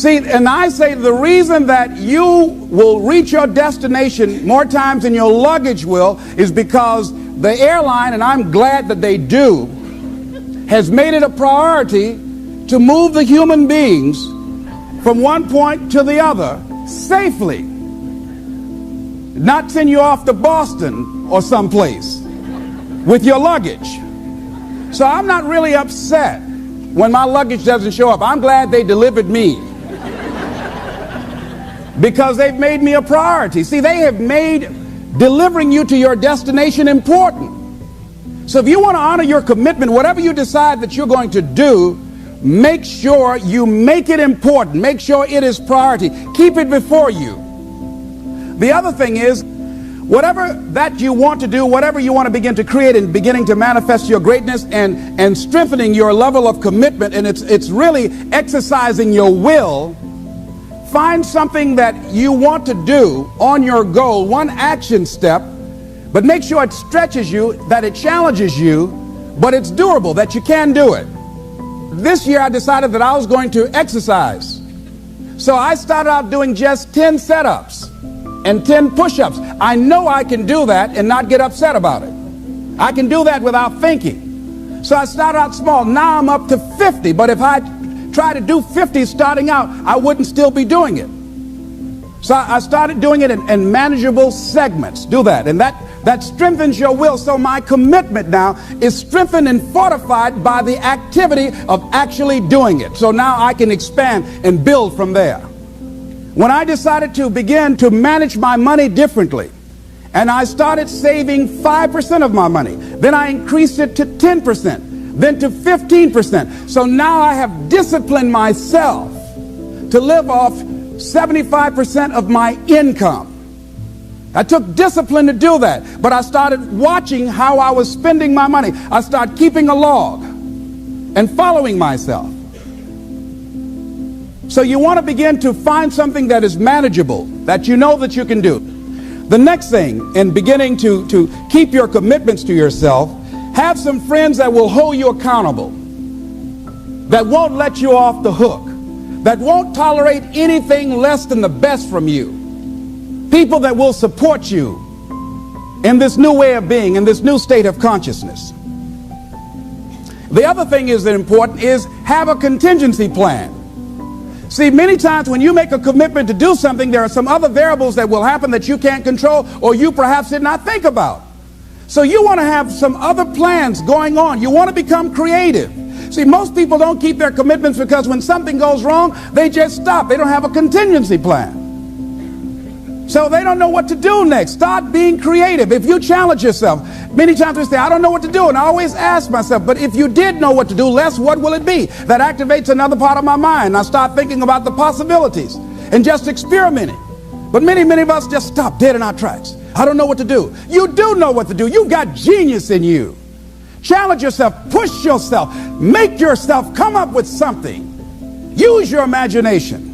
See, and I say the reason that you will reach your destination more times than your luggage will is because the airline, and I'm glad that they do, has made it a priority to move the human beings from one point to the other safely. Not send you off to Boston or someplace with your luggage. So I'm not really upset when my luggage doesn't show up. I'm glad they delivered me because they've made me a priority. See, they have made delivering you to your destination important. So if you want to honor your commitment, whatever you decide that you're going to do, make sure you make it important. Make sure it is priority. Keep it before you. The other thing is, whatever that you want to do, whatever you want to begin to create and beginning to manifest your greatness and strengthening your level of commitment, and it's really exercising your will, find something that you want to do on your goal, one action step, but make sure it stretches you, that it challenges you, but it's doable, that you can do it. This year I decided that I was going to exercise. So I started out doing just 10 setups and 10 push-ups. I know I can do that and not get upset about it. I can do that without thinking. So I started out small. Now I'm up to 50. But if I try to do 50 starting out, I wouldn't still be doing it. So I started doing it in manageable segments. Do that. And that strengthens your will. So my commitment now is strengthened and fortified by the activity of actually doing it. So now I can expand and build from there. When I decided to begin to manage my money differently, and I started saving 5% of my money, then I increased it to 10%, then to 15%. So now I have disciplined myself to live off 75% of my income. I took discipline to do that, but I started watching how I was spending my money. I started keeping a log and following myself. So you want to begin to find something that is manageable, that you know that you can do. The next thing, in beginning to keep your commitments to yourself, have some friends that will hold you accountable, that won't let you off the hook, that won't tolerate anything less than the best from you. People that will support you in this new way of being, in this new state of consciousness. The other thing is that important is have a contingency plan. See, many times when you make a commitment to do something, there are some other variables that will happen that you can't control or you perhaps did not think about. So you want to have some other plans going on. You want to become creative. See, most people don't keep their commitments because when something goes wrong, they just stop. They don't have a contingency plan. So they don't know what to do next. Start being creative. If you challenge yourself, many times we say, I don't know what to do. And I always ask myself, but if you did know what to do, Les, what will it be? That activates another part of my mind. I start thinking about the possibilities and just experimenting. But many of us just stop dead in our tracks. I don't know what to do. You do know what to do. You've got genius in you. Challenge yourself, push yourself, make yourself come up with something. Use your imagination.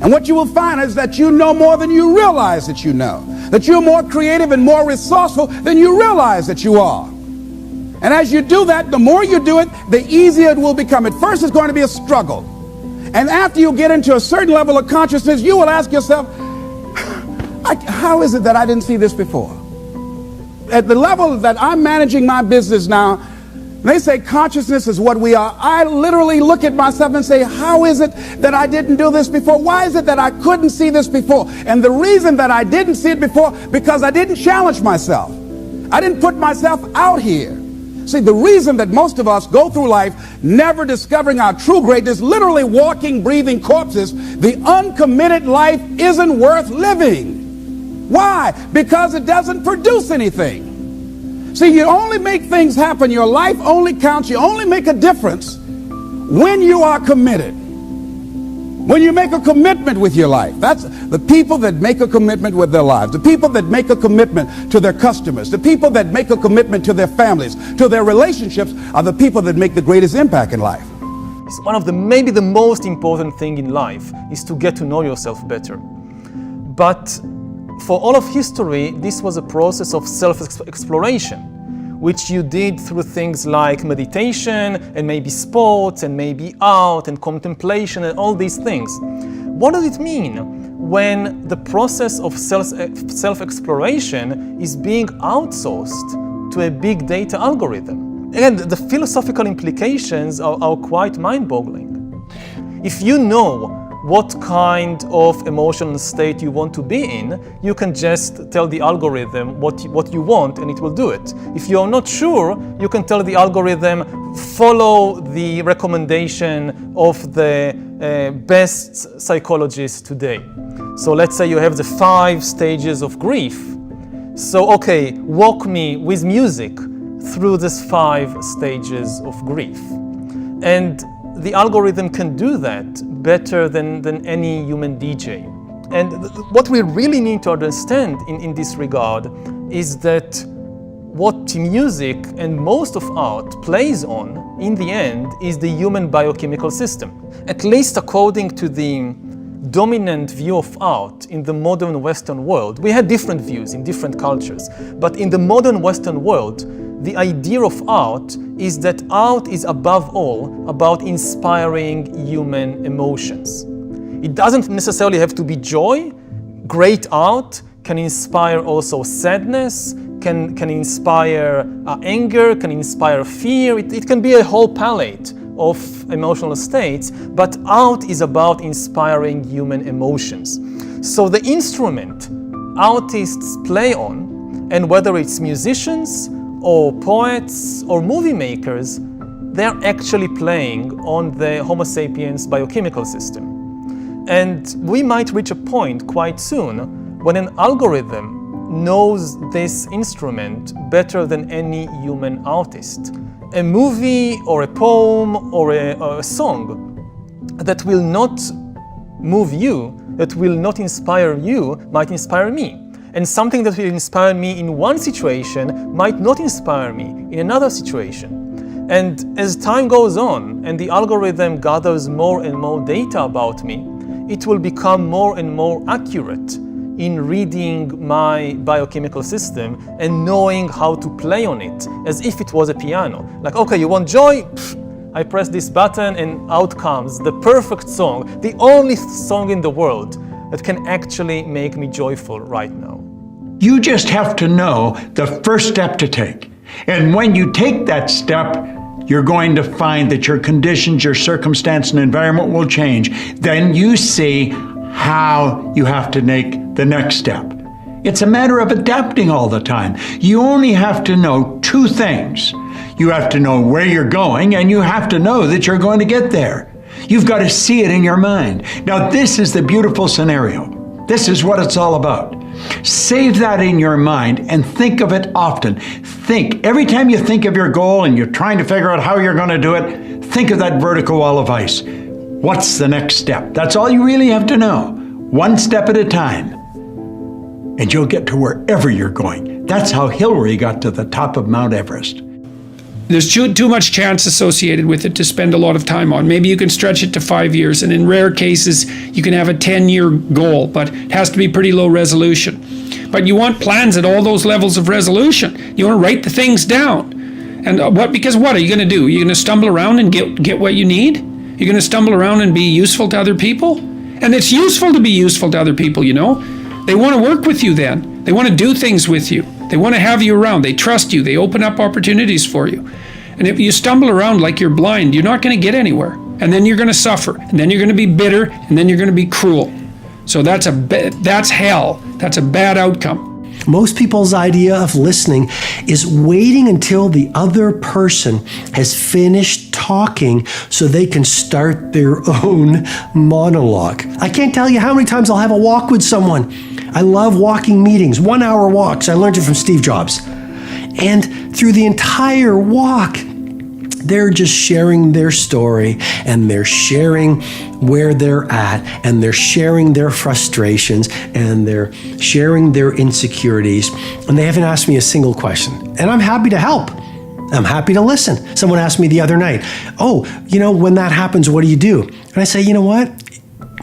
And what you will find is that you know more than you realize that you know. That you're more creative and more resourceful than you realize that you are. And as you do that, the more you do it, the easier it will become. At first, it's going to be a struggle. And after you get into a certain level of consciousness, you will ask yourself, how is it that I didn't see this before? At the level that I'm managing my business now, they say consciousness is what we are. I literally look at myself and say, how is it that I didn't do this before? Why is it that I couldn't see this before? And the reason that I didn't see it before, because I didn't challenge myself. I didn't put myself out here. See, the reason that most of us go through life never discovering our true greatness, literally walking, breathing corpses, the uncommitted life isn't worth living. Why? Because it doesn't produce anything. See, you only make things happen. Your life only counts. You only make a difference when you are committed. When you make a commitment with your life. That's the people that make a commitment with their lives. The people that make a commitment to their customers. The people that make a commitment to their families, to their relationships, are the people that make the greatest impact in life. It's one of maybe the most important thing in life is to get to know yourself better. But for all of history, this was a process of self-exploration. which you did through things like meditation and maybe sports and maybe art and contemplation and all these things. What does it mean when the process of self-exploration is being outsourced to a big data algorithm? Again, the philosophical implications are quite mind-boggling. If you know what kind of emotional state you want to be in, you can just tell the algorithm what you want and it will do it. If you're not sure, you can tell the algorithm, follow the recommendation of the best psychologist today. So let's say you have the 5 stages of grief. So okay, walk me with music through these 5 stages of grief. And the algorithm can do that better than any human DJ. And what we really need to understand in this regard is that what music and most of art plays on, in the end, is the human biochemical system. At least according to the dominant view of art in the modern Western world. We had different views in different cultures, but in the modern Western world, the idea of art is that art is above all about inspiring human emotions. It doesn't necessarily have to be joy. Great art can inspire also sadness, can inspire anger, can inspire fear. It can be a whole palette of emotional states, but art is about inspiring human emotions. So the instrument artists play on, and whether it's musicians or poets or movie makers, they're actually playing on the Homo sapiens biochemical system. And we might reach a point quite soon when an algorithm knows this instrument better than any human artist. A movie or a poem or a song that will not move you, that will not inspire you, might inspire me. And something that will inspire me in one situation might not inspire me in another situation. And as time goes on and the algorithm gathers more and more data about me, it will become more and more accurate in reading my biochemical system and knowing how to play on it as if it was a piano. Like, okay, you want joy? I press this button and out comes the perfect song, the only song in the world that can actually make me joyful right now. You just have to know the first step to take. And when you take that step, you're going to find that your conditions, your circumstance, and environment will change. Then you see how you have to make the next step. It's a matter of adapting all the time. You only have to know 2 things. You have to know where you're going, and you have to know that you're going to get there. You've got to see it in your mind. Now, this is the beautiful scenario. This is what it's all about. Save that in your mind and think of it often. Think, every time you think of your goal and you're trying to figure out how you're going to do it, think of that vertical wall of ice. What's the next step? That's all you really have to know. 1 step at a time. And you'll get to wherever you're going. That's how Hillary got to the top of Mount Everest. There's too much chance associated with it to spend a lot of time on. Maybe you can stretch it to 5 years, and in rare cases, you can have a 10-year goal, but it has to be pretty low resolution. But you want plans at all those levels of resolution. You want to write the things down. And because what are you going to do? You're going to stumble around and get what you need? You're going to stumble around and be useful to other people? And it's useful to be useful to other people, you know. They want to work with you then. They want to do things with you. They want to have you around. They trust you. They open up opportunities for you. And if you stumble around like you're blind, you're not going to get anywhere. And then you're going to suffer. And then you're going to be bitter. And then you're going to be cruel. So that's hell. That's a bad outcome. Most people's idea of listening is waiting until the other person has finished talking so they can start their own monologue. I can't tell you how many times I'll have a walk with someone. I love walking meetings, 1-hour walks. I learned it from Steve Jobs. And through the entire walk, they're just sharing their story, and they're sharing where they're at, and they're sharing their frustrations, and they're sharing their insecurities, and they haven't asked me a single question. And I'm happy to help. I'm happy to listen. Someone asked me the other night, when that happens, what do? And I say, you know what?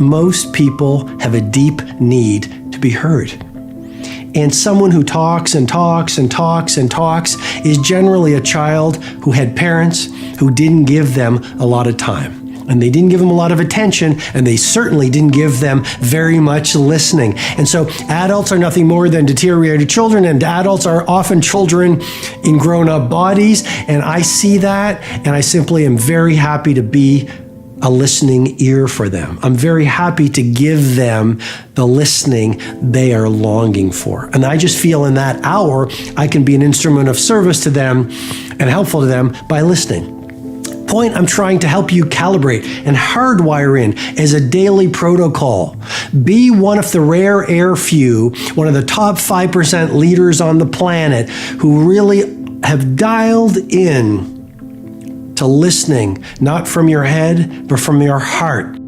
Most people have a deep need to be heard. And someone who talks and talks and talks and talks is generally a child who had parents who didn't give them a lot of time. And they didn't give them a lot of attention, and they certainly didn't give them very much listening. And so adults are nothing more than deteriorated children, and adults are often children in grown-up bodies. And I see that, and I simply am very happy to be a listening ear for them. I'm very happy to give them the listening they are longing for. And I just feel in that hour, I can be an instrument of service to them and helpful to them by listening. Point I'm trying to help you calibrate and hardwire in as a daily protocol. Be one of the rare air few, one of the top 5% leaders on the planet who really have dialed in to listening, not from your head, but from your heart.